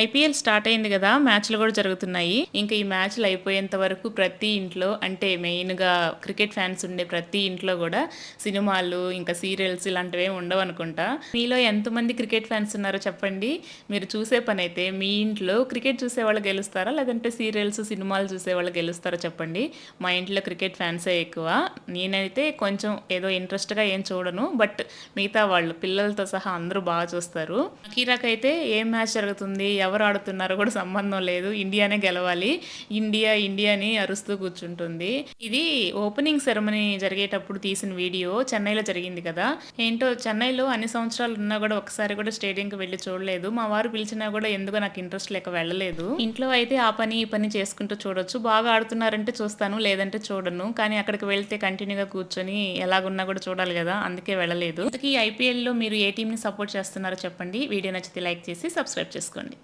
IPL start అయింది కదా, మ్యాచ్లు కూడా జరుగుతున్నాయి. ఇంకా ఈ మ్యాచ్లు అయిపోయేంత వరకు ప్రతి ఇంట్లో, అంటే మెయిన్గా క్రికెట్ ఫ్యాన్స్ ఉండే ప్రతి ఇంట్లో కూడా సినిమాలు ఇంకా సీరియల్స్ ఇలాంటివి ఏమి ఉండవు అనుకుంటా. మీలో ఎంతమంది క్రికెట్ ఫ్యాన్స్ ఉన్నారో చెప్పండి. మీరు చూసే పని అయితే మీ ఇంట్లో క్రికెట్ చూసే వాళ్ళు గెలుస్తారా, లేదంటే సీరియల్స్ సినిమాలు చూసే వాళ్ళు గెలుస్తారా చెప్పండి. మా ఇంట్లో క్రికెట్ ఫ్యాన్సే ఎక్కువ. నేనైతే కొంచెం ఏదో ఇంట్రెస్ట్గా ఏం చూడను, బట్ మిగతా వాళ్ళు పిల్లలతో సహా అందరూ బాగా చూస్తారు. అకీరాకైతే ఏం మ్యాచ్ జరుగుతుంది, ఎవరు ఆడుతున్నారో కూడా సంబంధం లేదు, ఇండియానే గెలవాలి, ఇండియా ఇండియా అని అరుస్తూ కూర్చుంటుంది. ఇది ఓపెనింగ్ సెరమనీ జరిగేటప్పుడు తీసిన వీడియో. చెన్నైలో జరిగింది కదా. ఏంటో చెన్నైలో అన్ని సంవత్సరాలు ఉన్నా కూడా ఒకసారి కూడా స్టేడియంకి వెళ్ళి చూడలేదు. మా వారు పిలిచినా కూడా ఎందుకో నాకు ఇంట్రెస్ట్ లేక వెళ్ళలేదు. ఇంట్లో అయితే ఆ పని ఈ పని చేసుకుంటూ చూడొచ్చు. బాగా ఆడుతున్నారంటే చూస్తాను, లేదంటే చూడను. కానీ అక్కడికి వెళ్తే కంటిన్యూగా కూర్చొని ఎలాగున్నా కూడా చూడాలి కదా, అందుకే వెళ్ళలేదు. ఈ ఐపీఎల్లో మీరు ఏ టీంని సపోర్ట్ చేస్తున్నారో చెప్పండి. వీడియో నచ్చితే లైక్ చేసి సబ్స్క్రైబ్ చేసుకోండి.